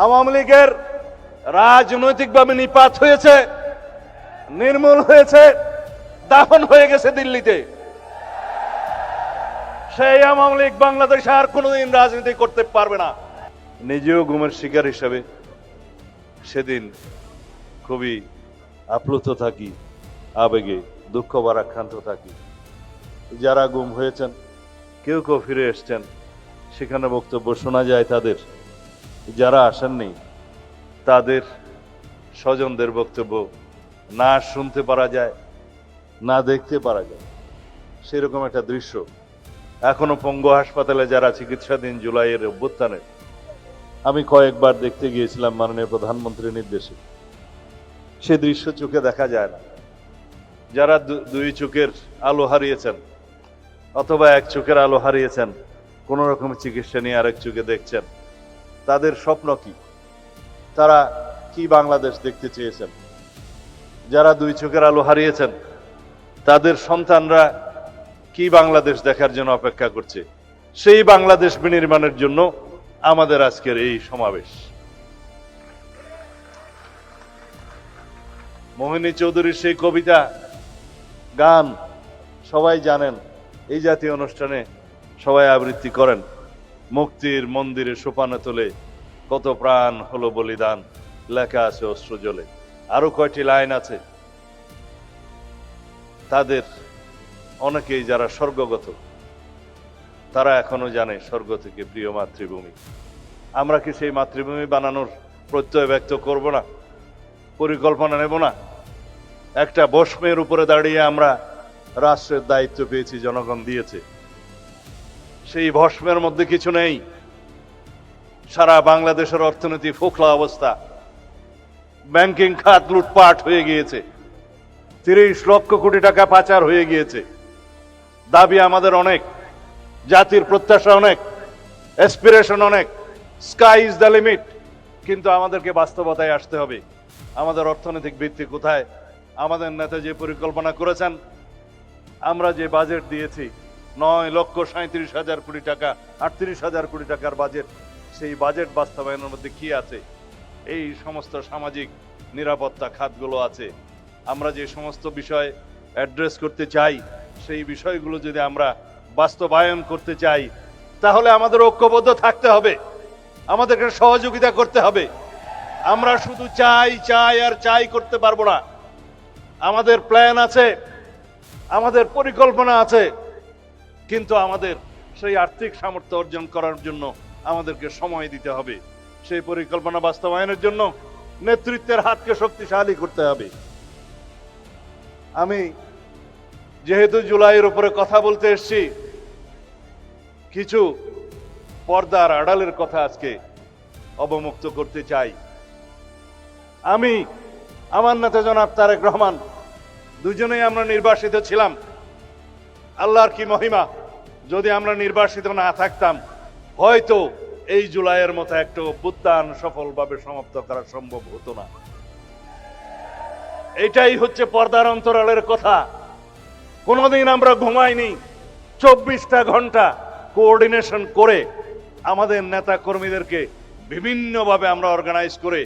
আওয়ামী লীগের রাজনৈতিকভাবে নিপাত হয়েছে, নির্মূল হয়েছে, দাফন হয়ে গেছে দিল্লিতে। সেই আওয়ামী লীগ বাংলাদেশে আর কোনোদিন রাজনীতি করতে পারবে না। নিজেও গুমের শিকার হিসাবে সেদিন খুবই আপ্লুত থাকি, আবেগে দুঃখ ভারাক্রান্ত থাকি। যারা গুম হয়েছেন কেউ কেউ ফিরে এসছেন, সেখানে বক্তব্য শোনা যায় তাদের। যারা আসেননি তাদের স্বজনদের বক্তব্য না শুনতে পারা যায়, না দেখতে পারা যায়। সেরকম একটা দৃশ্য এখনো পঙ্গু হাসপাতালে যারা চিকিৎসাধীন জুলাইয়ের অভ্যুত্থানে আমি কয়েকবার দেখতে গিয়েছিলাম মাননীয় প্রধানমন্ত্রীর নির্দেশে। সে দৃশ্য চোখে দেখা যায় না। যারা দুই চোখের আলো হারিয়েছেন অথবা এক চোখের আলো হারিয়েছেন, কোন রকম চিকিৎসা নিয়ে আরেক চোখে দেখছেন, তাদের স্বপ্ন কি? তারা কি বাংলাদেশ দেখতে চেয়েছেন? যারা দুই চোখের আলো হারিয়েছেন তাদের সন্তানরা কি বাংলাদেশ দেখার জন্য অপেক্ষা করছে? সেই বাংলাদেশ বিনির্মাণের জন্য আমাদের আজকের এই সমাবেশ। মোহিনী চৌধুরীর সেই কবিতা, গান সবাই জানেন, এই জাতীয় অনুষ্ঠানে সবাই আবৃত্তি করেন। মুক্তির মন্দিরে সোপানে তোলে কত প্রাণ হলো বলিদান, লেখা আছে অশ্রু জলে। আরো কয়টি লাইন আছে। তাদের অনেকেই যারা স্বর্গগত, তারা এখনো জানে স্বর্গ থেকে প্রিয় মাতৃভূমি। আমরা কি সেই মাতৃভূমি বানানোর প্রত্যয় ব্যক্ত করব না? পরিকল্পনা নেব না? একটা বস্মের উপরে দাঁড়িয়ে আমরা রাষ্ট্রের দায়িত্ব পেয়েছি, জনগণ দিয়েছে। সেই ভস্মের মধ্যে কিছু নেই। সারা বাংলাদেশের অর্থনীতি ফোকলা অবস্থা, ব্যাংকিং খাত লুটপাট হয়ে গিয়েছে, 30 লক্ষ কোটি টাকা পাচার হয়ে গিয়েছে। দাবি আমাদের অনেক, জাতির প্রত্যাশা অনেক, অ্যাসপিরেশন অনেক, স্কাই ইজ দ্য লিমিট। কিন্তু আমাদেরকে বাস্তবতায় আসতে হবে। আমাদের অর্থনৈতিক ভিত্তি কোথায়? আমাদের নেতা যে পরিকল্পনা করেছেন, আমরা যে বাজেট দিয়েছি 9,37,000 কোটি টাকা, 38,000 কোটি টাকার বাজেট, সেই বাজেট বাস্তবায়নের মধ্যে কি আছে? এই সমস্ত সামাজিক নিরাপত্তা খাতগুলো আছে। আমরা যে সমস্ত বিষয় অ্যাড্রেস করতে চাই, সেই বিষয়গুলো যদি আমরা বাস্তবায়ন করতে চাই, তাহলে আমাদের ঐক্যবদ্ধ থাকতে হবে, আমাদেরকে সহযোগিতা করতে হবে। আমরা শুধু চাই চাই আর চাই করতে পারবো না। আমাদের প্ল্যান আছে, আমাদের পরিকল্পনা আছে, কিন্তু আমাদের সেই আর্থিক সামর্থ্য অর্জন করার জন্য আমাদেরকে সময় দিতে হবে। সেই পরিকল্পনা বাস্তবায়নের জন্য নেতৃত্বের হাতকে শক্তিশালী করতে হবে। আমি যেহেতু জুলাইয়ের উপরে কথা বলতে এসেছি, কিছু পর্দার আড়ালের কথা আজকে অবমুক্ত করতে চাই। আমি, আমার নেতা জনাব তারেক রহমান, দুজনেই আমরা নির্বাসিত ছিলাম। আল্লাহর কি মহিমা, যদি আমরা নির্বাসিত না থাকতাম, হয়তো এই জুলাইয়ের মতো একটা অভ্যুত্থান সফলভাবে সমাপ্ত করা সম্ভব হতো না। এটাই হচ্ছে পর্দার অন্তরালের কথা। কোনোদিন আমরা ঘুমাইনি। 24টা ঘন্টা কোঅর্ডিনেশন করে আমাদের নেতা কর্মীদেরকে বিভিন্নভাবে আমরা অর্গানাইজ করে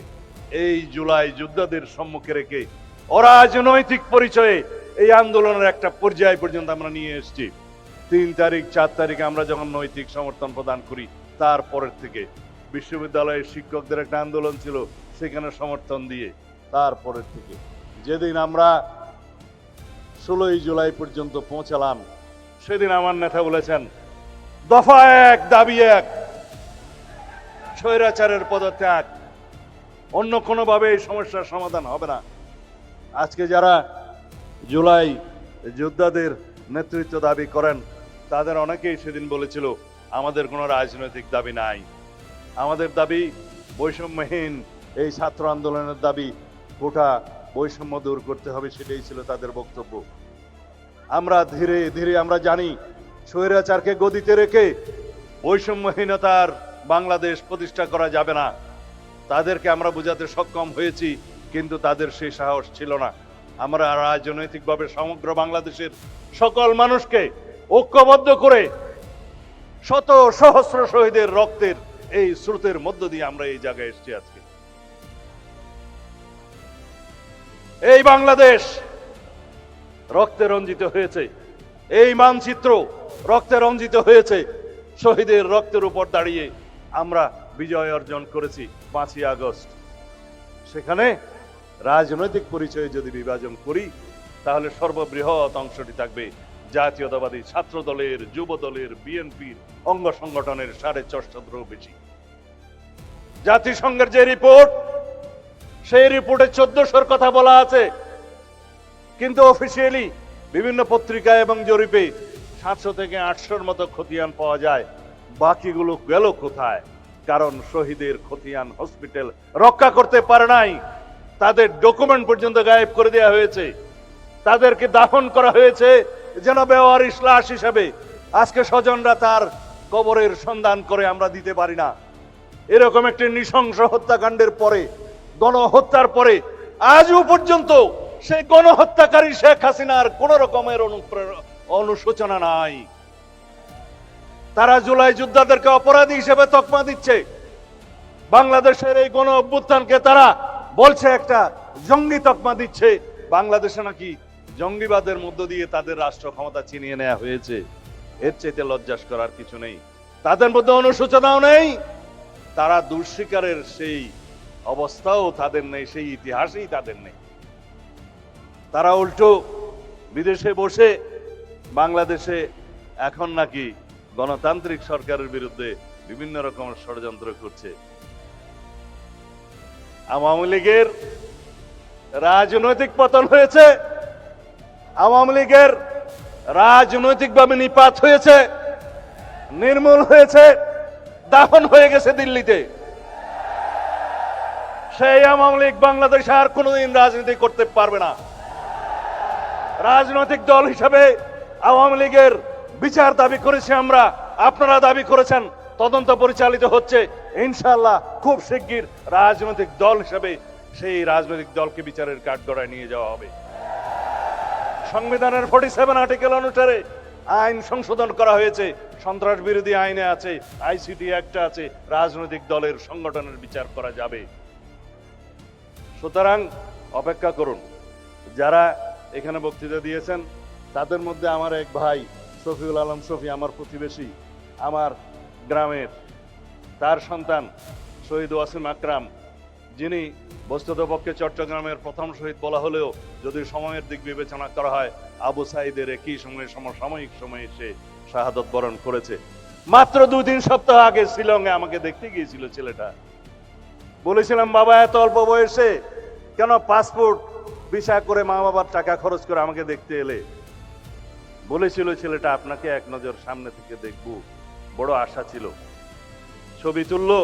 এই জুলাই যোদ্ধাদের সম্মুখে রেখে অরাজনৈতিক পরিচয়ে এই আন্দোলনের একটা পর্যায় পর্যন্ত আমরা নিয়ে এসেছি। 3 তারিখ 4 তারিখে আমরা যখন নৈতিক সমর্থন প্রদান করি, তারপরের থেকে বিশ্ববিদ্যালয়ের শিক্ষকদের একটা আন্দোলন ছিল, সেখানে সমর্থন দিয়ে তারপরের থেকে যেদিন আমরা 16ই জুলাই পর্যন্ত পৌঁছালাম, সেদিন আমার নেতা বলেছেন, দফা 1, দাবি 1, স্বৈরাচারের পদত্যাগ। অন্য কোনোভাবে এই সমস্যার সমাধান হবে না। আজকে যারা জুলাই যোদ্ধাদের নেতৃত্ব দাবি করেন, তাদের অনেকেই সেদিন বলেছিল আমাদের কোনো রাজনৈতিক দাবি নাই, আমাদের দাবি বৈষম্যহীন এই ছাত্র আন্দোলনের দাবি, গোটা বৈষম্য দূর করতে হবে, সেটাই ছিল তাদের বক্তব্য। আমরা ধীরে ধীরে আমরা জানি স্বৈরাচারকে গদিতে রেখে বৈষম্যহীনতার বাংলাদেশ প্রতিষ্ঠা করা যাবে না। তাদেরকে আমরা বোঝাতে সক্ষম হয়েছি, কিন্তু তাদের সেই সাহস ছিল না। আমরা রাজনৈতিকভাবে সমগ্র বাংলাদেশের সকল মানুষকে ঐক্যবদ্ধ করে শত সহস্র শহীদের রক্তের এই স্রোতের মধ্য দিয়ে আমরা এই জায়গায় এসেছি আজকে। এই বাংলাদেশ রক্তে রঞ্জিত হয়েছে, এই মানচিত্র রক্তে রঞ্জিত হয়েছে। শহীদের রক্তের উপর দাঁড়িয়ে আমরা বিজয় অর্জন করেছি 5ই আগস্ট। সেখানে রাজনৈতিক পরিচয়ে যদি বিভাজন করি তাহলে সর্ববৃহৎ অংশটি থাকবে জাতীয়তাবাদী ছাত্র দলের, যুব দলের, বিএনপির অঙ্গ সংগঠনের 6.5 বেশি। জাতিসংঘের যে রিপোর্ট, সেই রিপোর্টে 1400 কথা বলা আছে, কিন্তু অফিসিয়ালি বিভিন্ন পত্রিকা এবং জরিপে 700 থেকে 800-র মতো খতিয়ান পাওয়া যায়। বাকিগুলো গেল কোথায়? কারণ শহীদের খতিয়ান হসপিটাল রক্ষা করতে পারে নাই, তাদের ডকুমেন্ট পর্যন্ত গায়েব করে দেওয়া হয়েছে, তাদেরকে দাফন করা হয়েছে যেন বেওয়ারিশ লাশ হিসেবে। আজকে স্বজনরা তার কবরের সন্ধান করে আমরা দিতে পারি না। এরকম একটি নৃশংস হত্যাকাণ্ডের পরে, গণহত্যার পরে আজও পর্যন্ত সেই গণহত্যাকারী শেখ হাসিনার কোন রকমের অনুশোচনা নাই। তারা জুলাই যোদ্ধাদেরকে অপরাধী হিসেবে তকমা দিচ্ছে। বাংলাদেশের এই গণ অভ্যুত্থানকে তারা বলছে একটা জঙ্গি তকমা দিচ্ছে। বাংলাদেশে নাকি জঙ্গিবাদের মধ্য দিয়ে তাদের রাষ্ট্র ক্ষমতা ছিনিয়ে নেওয়া হয়েছে। এর চাইতে লজ্জাস করার কিছু নেই। তাদের মধ্যে অনুশোচনাও নেই, তারা দুঃস্বীকারের সেই অবস্থাও তাদের নেই, সেই ইতিহাসই তাদের নেই। তারা উল্টো বিদেশে বসে বাংলাদেশে এখন নাকি গণতান্ত্রিক সরকারের বিরুদ্ধে বিভিন্ন রকমের ষড়যন্ত্র করছে। আওয়ামী লীগের রাজনৈতিক পতন হয়েছে, আওয়ামী লীগের রাজনৈতিকভাবে নিপাত হয়েছে, নির্মূল হয়েছে, দাফন হয়ে গেছে দিল্লিতে। সেই আওয়ামী লীগ বাংলাদেশে আর কোনোদিন রাজনীতি করতে পারবে না। রাজনৈতিক দল হিসেবে আওয়ামী লীগের বিচার দাবি করেছি আমরা, আপনারা দাবি করেছেন, তদন্ত পরিচালিত হচ্ছে। ইনশাআল্লাহ খুব শিগগির রাজনৈতিক দল হিসেবে সেই রাজনৈতিক দলকে বিচারের কাঠগড়ায় নিয়ে যাওয়া হবে। সংবিধানের 47 আর্টিকেল অনুসারে আইন সংশোধন করা হয়েছে, সন্ত্রাস বিরোধী আইনে আছে, আইসিটি অ্যাক্ট আছে, রাজনৈতিক দলের সংগঠনের বিচার করা যাবে। সুতরাং অপেক্ষা করুন। যারা এখানে বক্তৃতা দিয়েছেন তাদের মধ্যে আমার এক ভাই শফিউল আলম শফি, আমার প্রতিবেশী, আমার গ্রামের, তার সন্তান শহীদ ওয়াসিম আকরাম, যিনি বস্তুতপক্ষে চট্টগ্রামের প্রথম শহীদ বলা হলেও যদি সময়ের দিক বিবেচনা করা হয় আবু সাইদের একই সময়ে সমসাময়িক সময়ে সে শাহাদত বরণ করেছে। মাত্র 2-3 সপ্তাহ আগে শিলংয়ে আমাকে দেখতে গিয়েছিল ছেলেটা। বলেছিলাম, বাবা এত অল্প বয়সে কেন পাসপোর্ট ভিসা করে মা বাবার টাকা খরচ করে আমাকে দেখতে এলে? বলেছিল ছেলেটা, আপনাকে এক নজর সামনে থেকে দেখবো, বড় আশা ছিল। ছবি তুললো,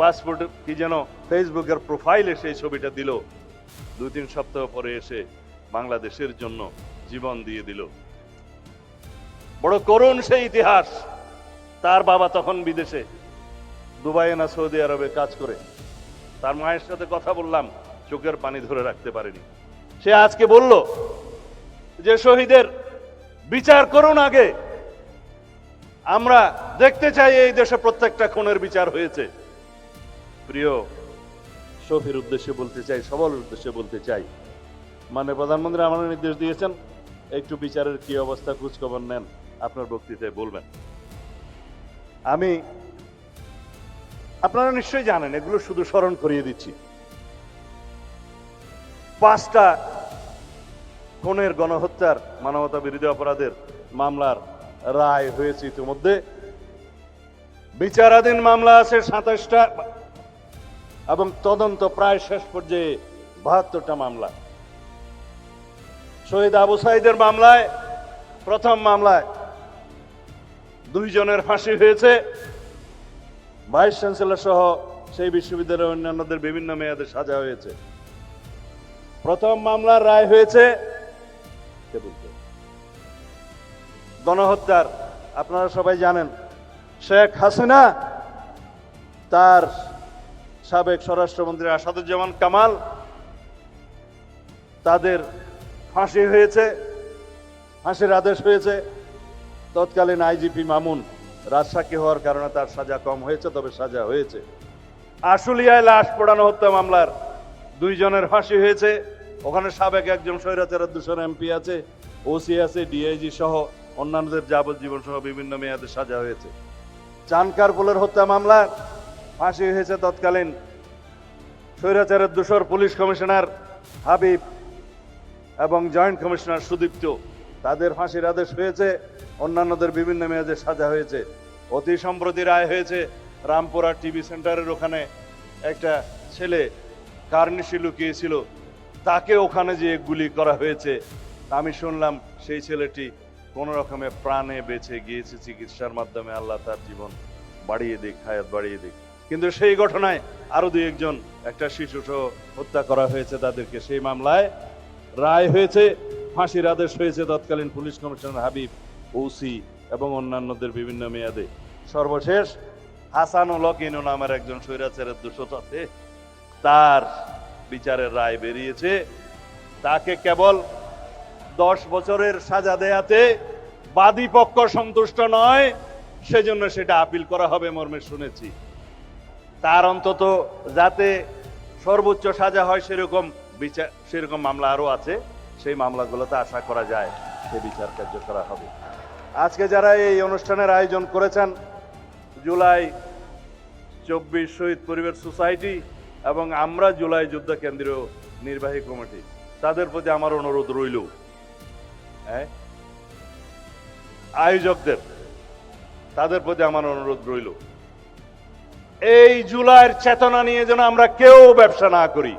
পাসপোর্ট কি যেন ফেসবুকের প্রোফাইলে সেই ছবিটা দিল। 2-3 সপ্তাহ পরে এসে বাংলাদেশের জন্য জীবন দিয়ে দিল। বড় করুণ সেই ইতিহাস। তার বাবা তখন বিদেশে, দুবাইয়ে না সৌদি আরবে কাজ করে। তার মায়ের সাথে কথা বললাম, চোখের পানি ধরে রাখতে পারেনি। সে আজকে বলল যে শহীদের বিচার করুন আগে, আমরা দেখতে চাই এই দেশে প্রত্যেকটা খুনের বিচার হয়েছে। প্রিয় শফির উদ্দেশ্যে বলতে চাই, সবার উদ্দেশ্যে বলতে চাই, মানে প্রধানমন্ত্রী আমাদের নির্দেশ দিয়েছেন একটু বিচারের কি অবস্থা খোঁজখবর নেন, আপনার বক্তৃতায় বলবেন। আমি, আপনারা নিশ্চয়ই জানেন, এগুলো শুধু স্মরণ করিয়ে দিচ্ছি। 5টা খুনের, গণহত্যার, মানবতা বিরোধী অপরাধের মামলার রায় হয়েছে ইতিমধ্যে। বিচারাধীন মামলা আছে 27টা এবং তদন্ত প্রায় শেষ পর্যায়ে 72টা মামলা। শহীদ আবু সাইদের মামলায়, প্রথম মামলায় 2 জনের ফাঁসি হয়েছে। ভাইস চ্যান্সেলর সহ সেই বিশ্ববিদ্যালয়ের অন্যান্যদের বিভিন্ন মেয়াদে সাজা হয়েছে। প্রথম মামলার রায় হয়েছে গণহত্যার। আপনারা সবাই জানেন, শেখ হাসিনা, তার সাবেক স্বরাষ্ট্রমন্ত্রী আসাদুজ্জামান কামাল, তাদের ফাঁসি হয়েছে, ফাঁসির আদেশ হয়েছে। তৎকালীন আইজিপি মামুন রাজসাক্ষী হওয়ার কারণে তার সাজা কম হয়েছে, তবে সাজা হয়েছে। আশুলিয়ায় লাশ পোড়ানো হত্যা মামলার 2 জনের ফাঁসি হয়েছে। ওখানে সাবেক একজন স্বৈরাচারের দূষণ এমপি আছে, ওসি আছে, ডিআইজি সহ অন্যান্যদের যাবজ্জীবন সহ বিভিন্ন মেয়াদে সাজা হয়েছে। চানকারপুলের হত্যা মামলা ফাঁসি হয়েছে তৎকালীন স্বৈরাচারের দূষর পুলিশ কমিশনার হাবিব এবং জয়েন্ট কমিশনার সুদীপ্ত, তাদের ফাঁসির আদেশ হয়েছে। অন্যান্যদের বিভিন্ন মেয়াদে সাজা হয়েছে। অতি সম্প্রতি রায় হয়েছে রামপুরা টিভি সেন্টারের ওখানে একটা ছেলে কার্নিশি লুকিয়েছিল, তাকে ওখানে যে গুলি করা হয়েছে। আমি শুনলাম সেই ছেলেটি কোনো রকমে প্রাণে বেঁচে গিয়েছে চিকিৎসার মাধ্যমে, আল্লাহ তার জীবন বাড়িয়ে দিক, হায়াত বাড়িয়ে দিক। কিন্তু সেই ঘটনায় আরো 2-1 জন, একটা শিশু সহ হত্যা করা হয়েছে তাদেরকে। সেই মামলায় রায় হয়েছে, ফাঁসির আদেশ হয়েছে তৎকালীন পুলিশ কমিশনার হাবিব, ওসি এবং অন্যান্যদের বিভিন্ন মেয়াদে। সর্বশেষ হাসানুল হক ইনু নামের একজন স্বৈরাচারের দোষর আছে, তার বিচারের রায় বেরিয়েছে। তাকে কেবল 10 বছরের সাজা দেয়াতে বাদী পক্ষ সন্তুষ্ট নয়, সেজন্য সেটা আপিল করা হবে মর্মে শুনেছি। তার অন্তত যাতে সর্বোচ্চ সাজা হয় সেরকম বিচার, সেরকম মামলা আরো আছে, সেই মামলাগুলোতে আশা করা যায় সে বিচার কার্য করা হবে। আজকে যারা এই অনুষ্ঠানের আয়োজন করেছেন, জুলাই 24 শহীদ পরিবার সোসাইটি এবং আমরা জুলাই যুদ্ধ কেন্দ্রীয় নির্বাহী কমিটি, তাদের প্রতি আমার অনুরোধ রইল, আয়োজকদের তাদের প্রতি আমার অনুরোধ রইল, এই জুলাইয়ের চেতনা নিয়ে যেন আমরা কেউ ব্যবসা না করি।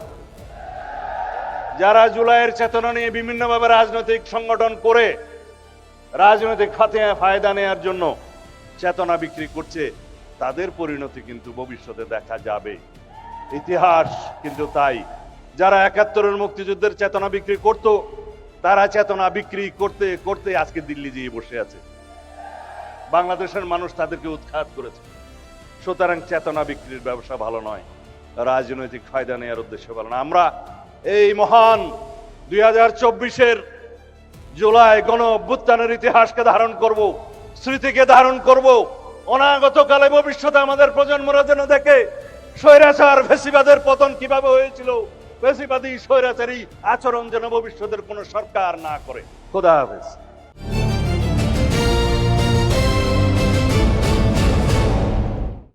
যারা জুলাইয়ের চেতনা নিয়ে বিভিন্নভাবে রাজনৈতিক সংগঠন করে রাজনৈতিক ফায়দা নেয়ার জন্য চেতনা বিক্রি করছে, তাদের পরিণতি কিন্তু ভবিষ্যতে দেখা যাবে। ইতিহাস কিন্তু তাই। যারা 71-এর মুক্তিযুদ্ধের চেতনা বিক্রি করত, তারা চেতনা বিক্রি করতে করতে আজকে দিল্লি গিয়ে বসে আছে। বাংলাদেশের মানুষ তাদেরকে উৎখাত করেছে। সুতরাং চেতনা বিক্রির ব্যবসা ভালো নয়, রাজনৈতিক ফায়দা নেওয়ার উদ্দেশ্যে ভালো না। আমরা এই মহান 2024-এর জুলাই গণ অভ্যুত্থানের ইতিহাসকে ধারণ করব, স্মৃতিকে ধারণ করব। অনাগত কালে ভবিষ্যতে আমাদের প্রজন্মরা যেন দেখে স্বৈরাচার ফ্যাসিবাদের পতন কিভাবে হয়েছিল, ফ্যাসিবাদী স্বৈরাচারী আচরণ যেন ভবিষ্যতের কোনো সরকার না করে। খোদা হাফেজ।